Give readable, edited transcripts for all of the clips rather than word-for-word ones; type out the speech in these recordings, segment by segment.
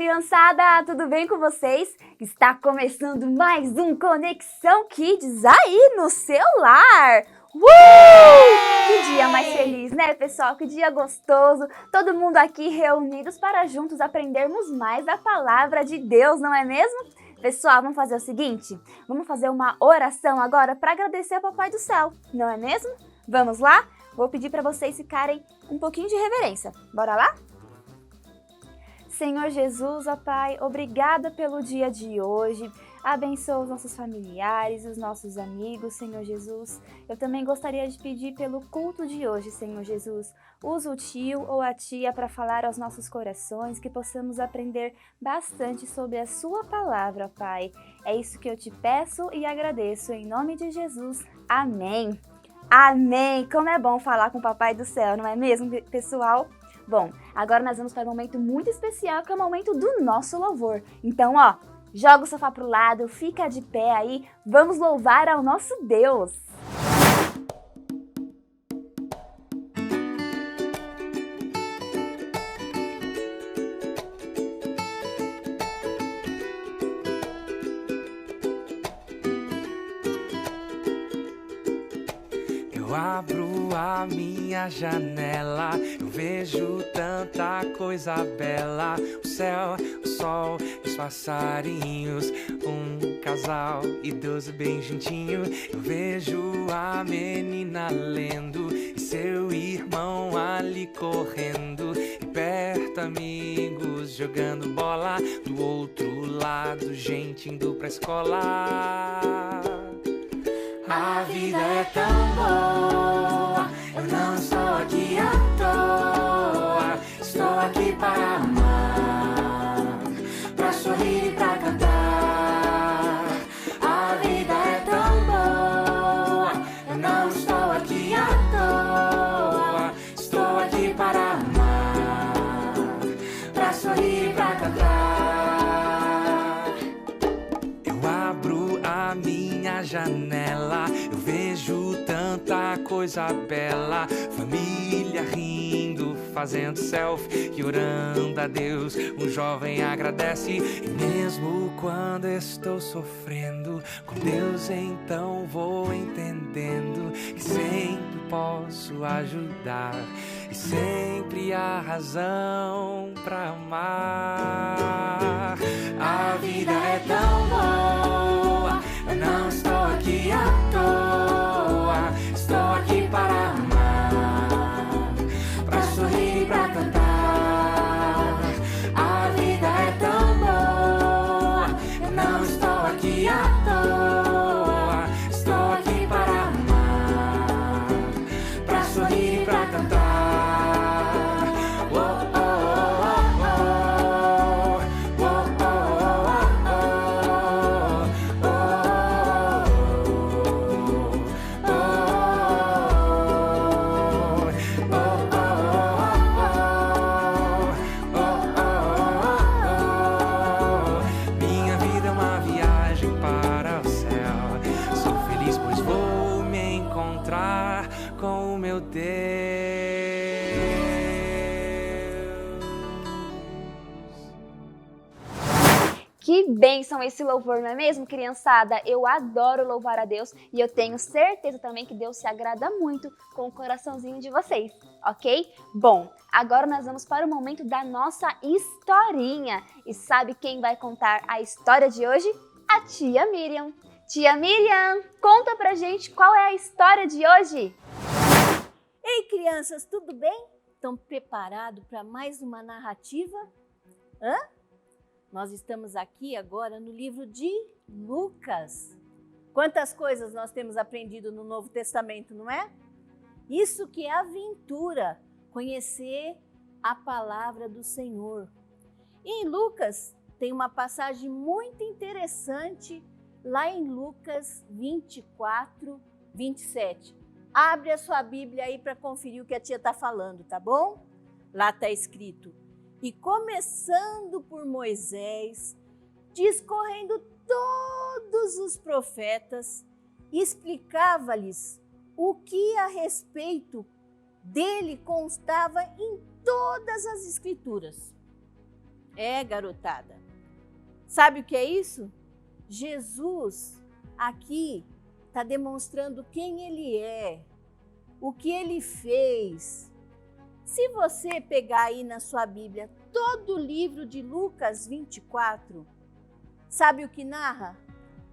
criançada! Tudo bem com vocês? Está começando mais um Conexão Kids aí no seu lar! Que dia mais feliz, né, pessoal? Que dia gostoso! Todo mundo aqui reunidos para juntos aprendermos mais a palavra de Deus, não é mesmo? Pessoal, vamos fazer o seguinte? Vamos fazer uma oração agora para agradecer ao Papai do Céu, não é mesmo? Vamos lá? Vou pedir para vocês ficarem um pouquinho de reverência. Bora lá? Senhor Jesus, ó Pai, obrigada pelo dia de hoje. Abençoa os nossos familiares, os nossos amigos, Senhor Jesus. Eu também gostaria de pedir pelo culto de hoje, Senhor Jesus. Usa o tio ou a tia para falar aos nossos corações, que possamos aprender bastante sobre a sua palavra, Pai. É isso que eu te peço e agradeço, em nome de Jesus. Amém. Amém! Como é bom falar com o Papai do Céu, não é mesmo, pessoal? Bom, agora nós vamos para um momento muito especial, que é o momento do nosso louvor. Então, ó, joga o sofá pro lado, fica de pé aí, vamos louvar ao nosso Deus! Eu abro a minha janela, eu vejo tanta coisa bela. O céu, o sol, os passarinhos, um casal idoso bem juntinho. Eu vejo a menina lendo e seu irmão ali correndo. E perto amigos jogando bola, do outro lado gente indo pra escola. A vida é tão boa, eu não estou aqui à toa. Estou aqui para amar, para sorrir e para cantar. A vida é tão boa, eu não estou aqui à toa. Estou aqui para amar, para sorrir e para cantar. Eu abro a minha janela, eu vejo tanta coisa bela. Família rindo, fazendo selfie e orando a Deus. Um jovem agradece, e mesmo quando estou sofrendo com Deus, então vou entendendo que sempre posso ajudar e sempre há razão pra amar. A vida é tão boa, eu não estou aqui à toa. Estou aqui para amar, para sorrir e para cantar. A vida é tão boa, eu não estou aqui à toa. Estou aqui para amar, para sorrir e para cantar. Oh, oh, oh, oh, oh, oh, oh, oh, minha vida é uma viagem para o céu. Sou feliz pois vou me encontrar com o meu Deus. Que bênção esse louvor, não é mesmo, criançada? Eu adoro louvar a Deus e eu tenho certeza também que Deus se agrada muito com o coraçãozinho de vocês, ok? Bom, agora nós vamos para o momento da nossa historinha. E sabe quem vai contar a história de hoje? A tia Miriam. Tia Miriam, conta pra gente qual é a história de hoje. Ei, crianças, tudo bem? Estão preparados para mais uma narrativa? Hã? Nós estamos aqui agora no livro de Lucas. Quantas coisas nós temos aprendido no Novo Testamento, não é? Isso que é aventura, conhecer a palavra do Senhor. E em Lucas tem uma passagem muito interessante lá em Lucas 24, 27. Abre a sua Bíblia aí para conferir o que a tia está falando, tá bom? Lá está escrito: e começando por Moisés, discorrendo todos os profetas, explicava-lhes o que a respeito dele constava em todas as Escrituras. É, garotada. Sabe o que é isso? Jesus aqui está demonstrando quem ele é, o que ele fez. Se você pegar aí na sua Bíblia todo o livro de Lucas 24, sabe o que narra?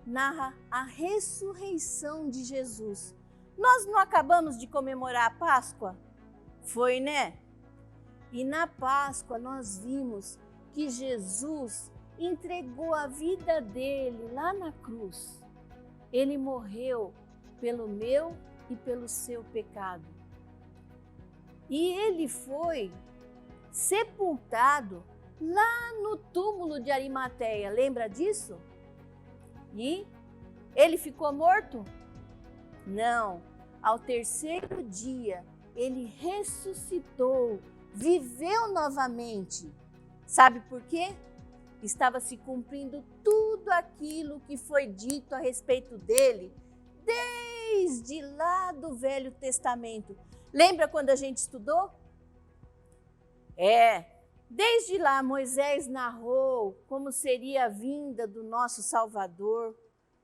Narra a ressurreição de Jesus. Nós não acabamos de comemorar a Páscoa? Foi, né? E na Páscoa nós vimos que Jesus entregou a vida dele lá na cruz. Ele morreu pelo meu e pelo seu pecado. E ele foi sepultado lá no túmulo de Arimateia. Lembra disso? E ele ficou morto? Não. Ao terceiro dia, ele ressuscitou, viveu novamente. Sabe por quê? Estava se cumprindo tudo aquilo que foi dito a respeito dele desde lá do Velho Testamento. Lembra quando a gente estudou? Desde lá Moisés narrou como seria a vinda do nosso Salvador,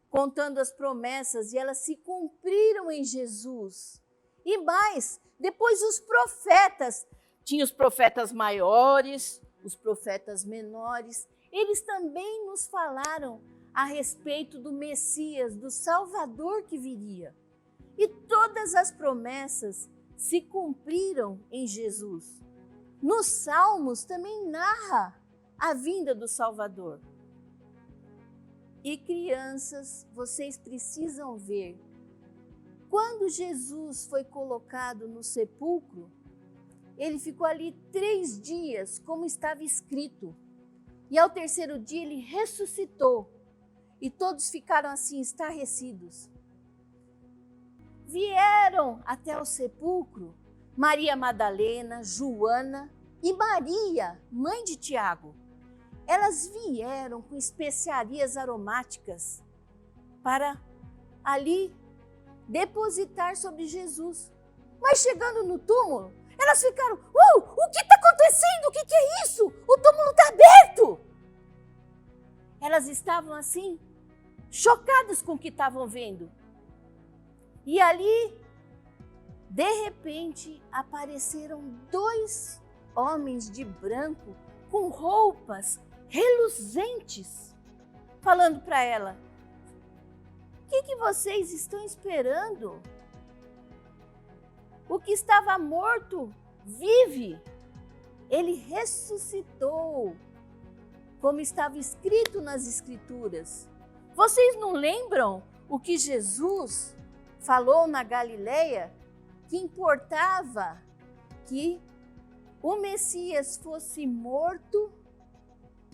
contando as promessas, e elas se cumpriram em Jesus. E mais, depois os profetas, tinha os profetas maiores, os profetas menores, eles também nos falaram a respeito do Messias, do Salvador que viria. E todas as promessas se cumpriram em Jesus. Nos Salmos também narra a vinda do Salvador. E crianças, vocês precisam ver, quando Jesus foi colocado no sepulcro, ele ficou ali 3 dias, como estava escrito. E ao terceiro dia ele ressuscitou. E todos ficaram assim, estarrecidos. Vieram até o sepulcro Maria Madalena, Joana e Maria, mãe de Tiago. Elas vieram com especiarias aromáticas para ali depositar sobre Jesus. Mas chegando no túmulo, elas ficaram, o que está acontecendo? O que é isso? O túmulo está aberto! Elas estavam assim, chocadas com o que estavam vendo. E ali, de repente, apareceram 2 homens de branco com roupas reluzentes, falando para ela, o que vocês estão esperando? O que estava morto vive. Ele ressuscitou, como estava escrito nas Escrituras. Vocês não lembram o que Jesus falou na Galileia? Que importava que o Messias fosse morto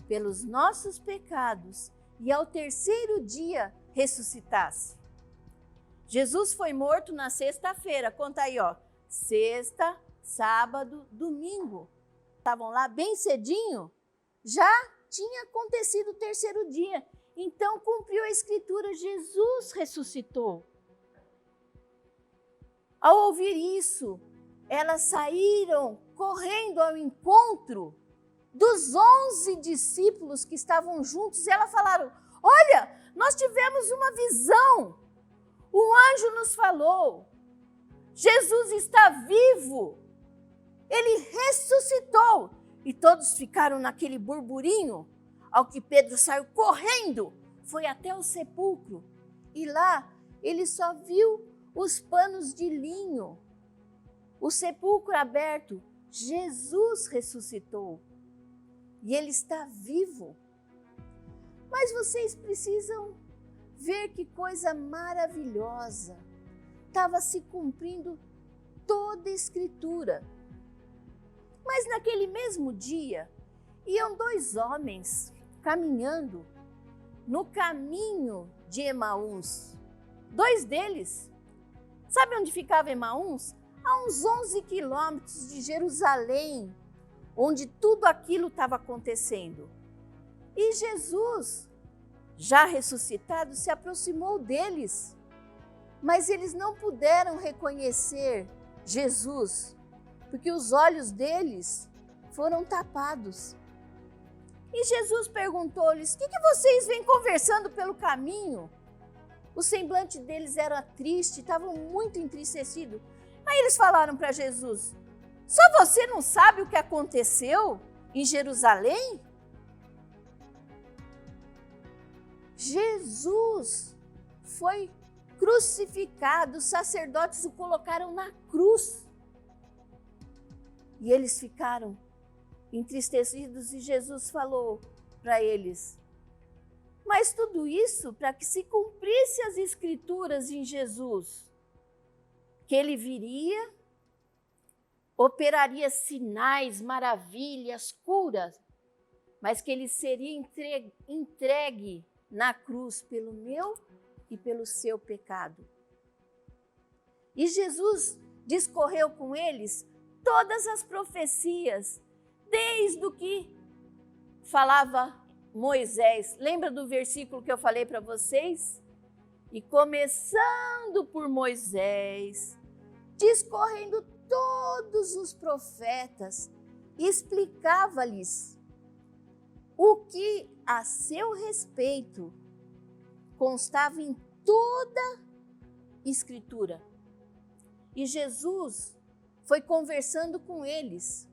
pelos nossos pecados e ao terceiro dia ressuscitasse. Jesus foi morto na sexta-feira, conta aí, sexta, sábado, domingo. Estavam lá bem cedinho, já tinha acontecido o terceiro dia. Então cumpriu a escritura, Jesus ressuscitou. Ao ouvir isso, elas saíram correndo ao encontro dos 11 discípulos que estavam juntos. E elas falaram, olha, nós tivemos uma visão. Um anjo nos falou, Jesus está vivo, ele ressuscitou. E todos ficaram naquele burburinho, ao que Pedro saiu correndo, foi até o sepulcro. E lá ele só viu os panos de linho, o sepulcro aberto. Jesus ressuscitou e ele está vivo. Mas vocês precisam ver que coisa maravilhosa. Estava se cumprindo toda a Escritura. Mas naquele mesmo dia, iam 2 homens caminhando no caminho de Emaús. 2 deles. Sabe onde ficava Emaús? A uns 11 quilômetros de Jerusalém, onde tudo aquilo estava acontecendo. E Jesus, já ressuscitado, se aproximou deles. Mas eles não puderam reconhecer Jesus, porque os olhos deles foram tapados. E Jesus perguntou-lhes: o que vocês vêm conversando pelo caminho? O semblante deles era triste, estavam muito entristecidos. Aí eles falaram para Jesus: só você não sabe o que aconteceu em Jerusalém? Jesus foi crucificado, os sacerdotes o colocaram na cruz. E eles ficaram entristecidos e Jesus falou para eles: mas tudo isso para que se cumprisse as escrituras em Jesus, que ele viria, operaria sinais, maravilhas, curas, mas que ele seria entregue na cruz pelo meu e pelo seu pecado. E Jesus discorreu com eles todas as profecias, desde o que falava Moisés. Lembra do versículo que eu falei para vocês? E começando por Moisés, discorrendo todos os profetas, explicava-lhes o que a seu respeito constava em toda Escritura. E Jesus foi conversando com eles.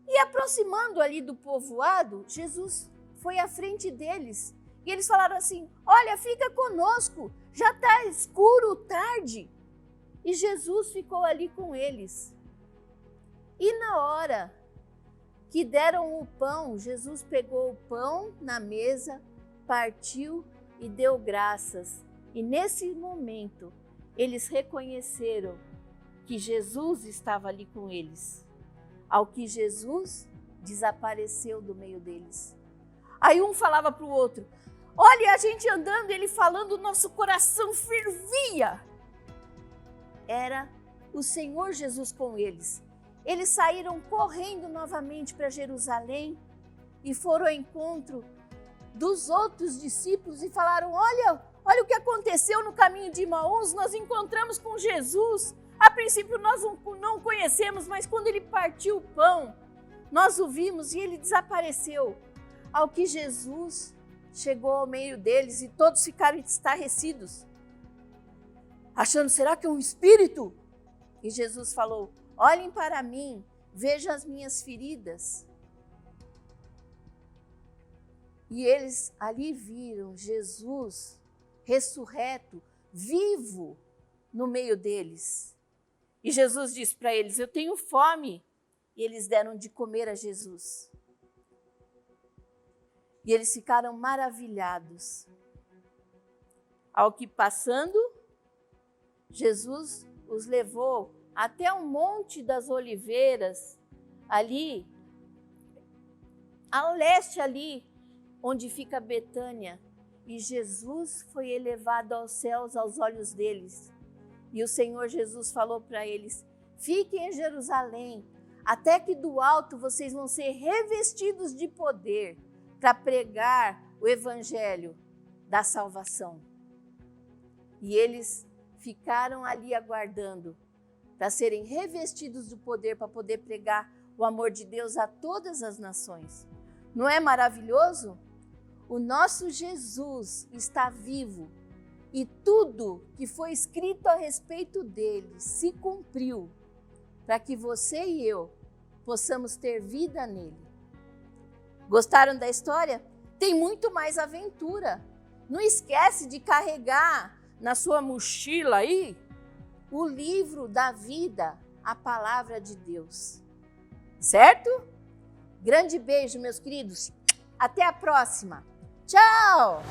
E aproximando ali do povoado, Jesus foi à frente deles. E eles falaram assim: olha, fica conosco, já está escuro, tarde. E Jesus ficou ali com eles. E na hora que deram o pão, Jesus pegou o pão na mesa, partiu e deu graças. E nesse momento, eles reconheceram que Jesus estava ali com eles. Ao que Jesus desapareceu do meio deles. Aí um falava para o outro: olha, a gente andando, ele falando, o nosso coração fervia. Era o Senhor Jesus com eles. Eles saíram correndo novamente para Jerusalém e foram ao encontro dos outros discípulos e falaram: olha o que aconteceu no caminho de Emaús, nós encontramos com Jesus. A princípio nós não conhecemos, mas quando ele partiu o pão, nós o vimos e ele desapareceu. Ao que Jesus chegou ao meio deles e todos ficaram estarrecidos, achando: será que é um espírito? E Jesus falou: olhem para mim, vejam as minhas feridas. E eles ali viram Jesus ressurreto, vivo no meio deles. E Jesus disse para eles: eu tenho fome. E eles deram de comer a Jesus. E eles ficaram maravilhados. Ao que passando, Jesus os levou até o Monte das Oliveiras, ali, ao leste ali, onde fica Betânia. E Jesus foi elevado aos céus aos olhos deles. E o Senhor Jesus falou para eles: fiquem em Jerusalém, até que do alto vocês vão ser revestidos de poder para pregar o evangelho da salvação. E eles ficaram ali aguardando para serem revestidos do poder, para poder pregar o amor de Deus a todas as nações. Não é maravilhoso? O nosso Jesus está vivo e tudo que foi escrito a respeito dele se cumpriu para que você e eu possamos ter vida nele. Gostaram da história? Tem muito mais aventura. Não esquece de carregar na sua mochila aí o livro da vida, a palavra de Deus. Certo? Grande beijo, meus queridos. Até a próxima. Tchau!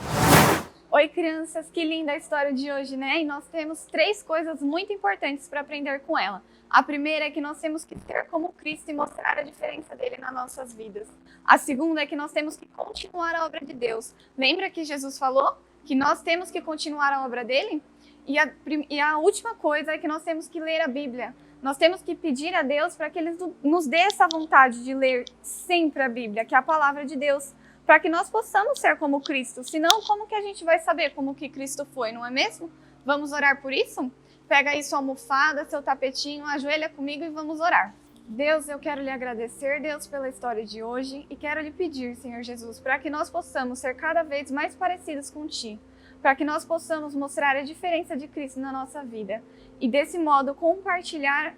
Oi, crianças, que linda a história de hoje, né? E nós temos 3 coisas muito importantes para aprender com ela. A primeira é que nós temos que ser como Cristo e mostrar a diferença dele nas nossas vidas. A segunda é que nós temos que continuar a obra de Deus. Lembra que Jesus falou que nós temos que continuar a obra dele? E a última coisa é que nós temos que ler a Bíblia. Nós temos que pedir a Deus para que Ele nos dê essa vontade de ler sempre a Bíblia, que é a palavra de Deus, para que nós possamos ser como Cristo. Senão, como que a gente vai saber como que Cristo foi, não é mesmo? Vamos orar por isso? Pega aí sua almofada, seu tapetinho, ajoelha comigo e vamos orar. Deus, eu quero lhe agradecer, Deus, pela história de hoje e quero lhe pedir, Senhor Jesus, para que nós possamos ser cada vez mais parecidos com Ti, para que nós possamos mostrar a diferença de Cristo na nossa vida e desse modo compartilhar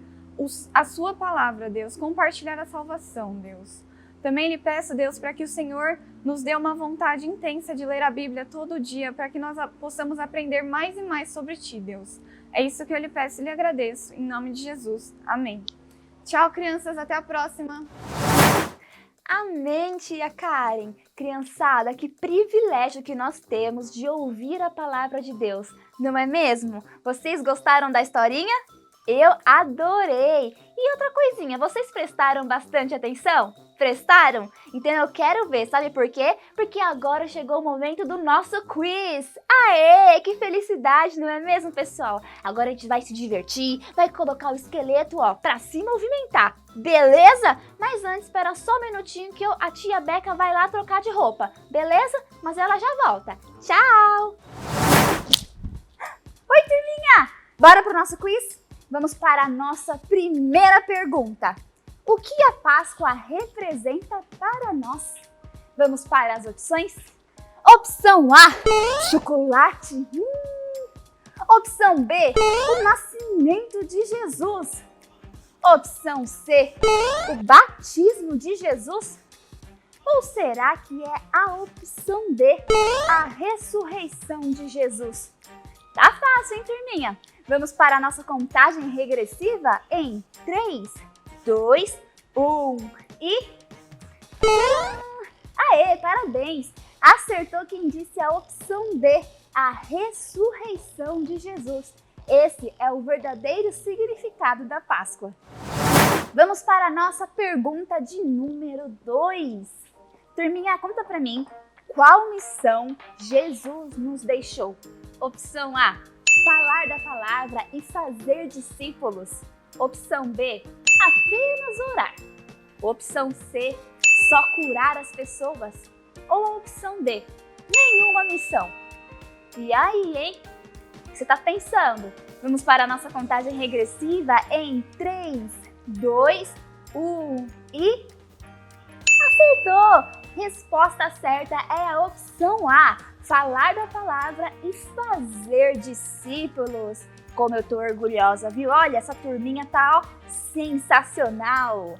a Sua palavra, Deus, compartilhar a salvação, Deus. Também lhe peço, Deus, para que o Senhor nos dê uma vontade intensa de ler a Bíblia todo dia, para que nós possamos aprender mais e mais sobre Ti, Deus. É isso que eu lhe peço e lhe agradeço, em nome de Jesus. Amém. Tchau, crianças, até a próxima! Amém, tia Karen! Criançada, que privilégio que nós temos de ouvir a palavra de Deus, não é mesmo? Vocês gostaram da historinha? Eu adorei! E outra coisinha, vocês prestaram bastante atenção? Prestaram? Então eu quero ver, sabe por quê? Porque agora chegou o momento do nosso quiz! Aê! Que felicidade, não é mesmo, pessoal? Agora a gente vai se divertir, vai colocar o esqueleto, ó, pra se movimentar, beleza? Mas antes, espera só um minutinho que a tia Beca vai lá trocar de roupa, beleza? Mas ela já volta. Tchau! Oi, turminha! Bora pro nosso quiz? Vamos para a nossa primeira pergunta. O que a Páscoa representa para nós? Vamos para as opções? Opção A, chocolate. Opção B, o nascimento de Jesus. Opção C, o batismo de Jesus. Ou será que é a opção D, a ressurreição de Jesus? Tá fácil, hein, turminha? Vamos para a nossa contagem regressiva em 3, 2, 1 e... Aê, parabéns! Acertou quem disse a opção D, a ressurreição de Jesus. Esse é o verdadeiro significado da Páscoa. Vamos para a nossa pergunta de número 2. Turminha, conta pra mim, qual missão Jesus nos deixou? Opção A, falar da palavra e fazer discípulos. Opção B, apenas orar. Opção C, só curar as pessoas. Ou a opção D, nenhuma missão. E aí, hein? O que você tá pensando? Vamos para a nossa contagem regressiva em 3, 2, 1 e... Acertou! Resposta certa é a opção A, falar da palavra e fazer discípulos. Como eu tô orgulhosa, viu? Olha, essa turminha tá, ó, sensacional!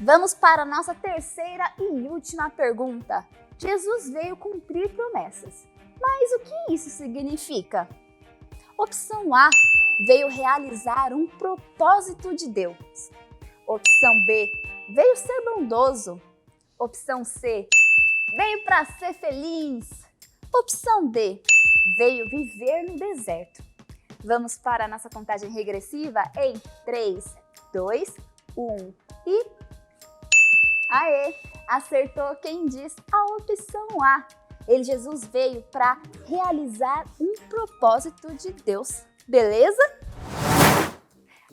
Vamos para a nossa terceira e última pergunta. Jesus veio cumprir promessas. Mas o que isso significa? Opção A, veio realizar um propósito de Deus. Opção B, veio ser bondoso. Opção C, veio para ser feliz. Opção D, veio viver no deserto. Vamos para a nossa contagem regressiva em 3, 2, 1 e... Aê! Acertou quem diz a opção A. Jesus veio para realizar um propósito de Deus. Beleza?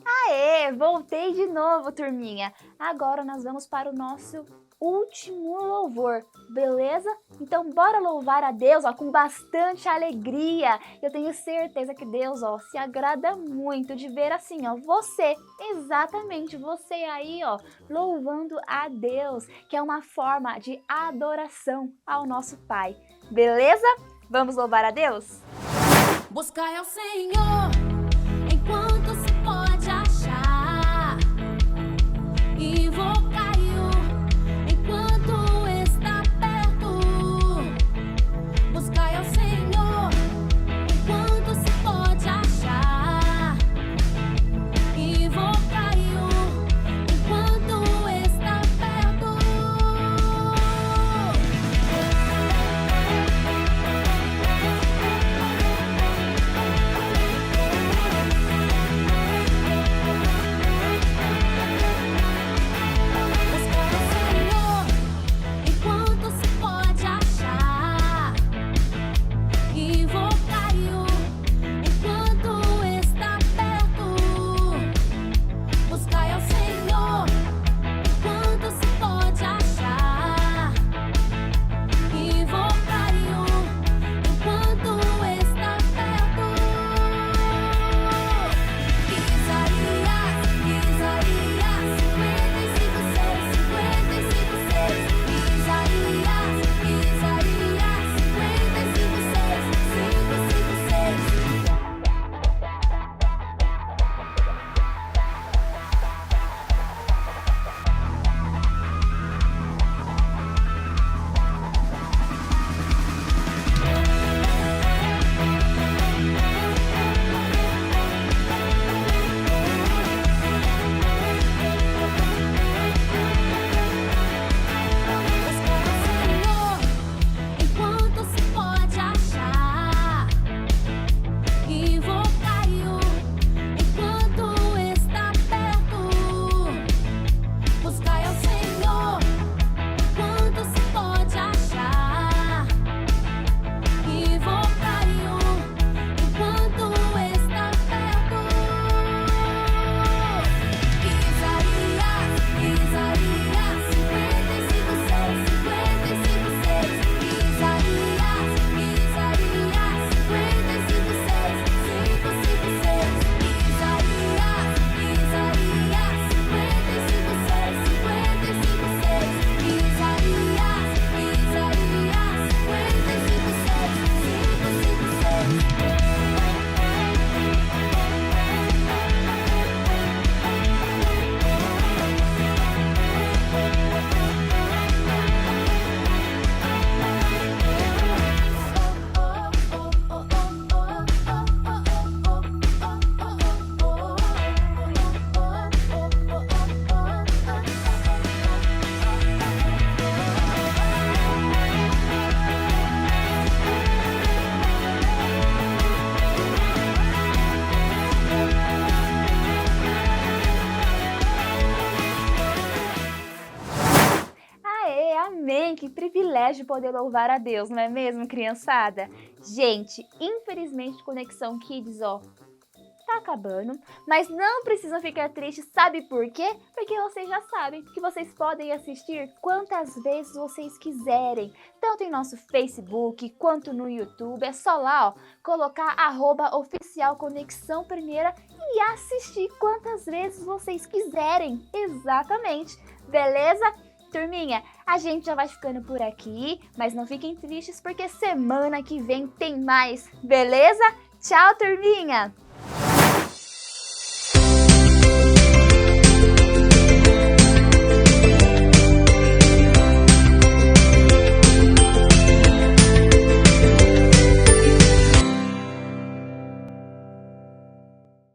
Aê! Voltei de novo, turminha. Agora nós vamos para o nosso último louvor, beleza? Então bora louvar a Deus, ó, com bastante alegria. Eu tenho certeza que Deus, ó, se agrada muito de ver assim, ó, você, exatamente você aí, ó, louvando a Deus, que é uma forma de adoração ao nosso Pai. Beleza? Vamos louvar a Deus? Buscai ao Senhor enquanto se pode achar, invocai-o enquanto está perto. Buscai ao Senhor enquanto se pode achar, invocai-o enquanto está perto. privilégio poder louvar a Deus, não é mesmo, criançada? Gente, infelizmente Conexão Kids, ó, tá acabando, mas não precisam ficar tristes, sabe por quê? Porque vocês já sabem que vocês podem assistir quantas vezes vocês quiserem, tanto em nosso Facebook quanto no YouTube. É só lá, ó, colocar @oficial Conexão Primeira e assistir quantas vezes vocês quiserem, exatamente, beleza? Turminha, a gente já vai ficando por aqui, mas não fiquem tristes porque semana que vem tem mais, beleza? Tchau, turminha!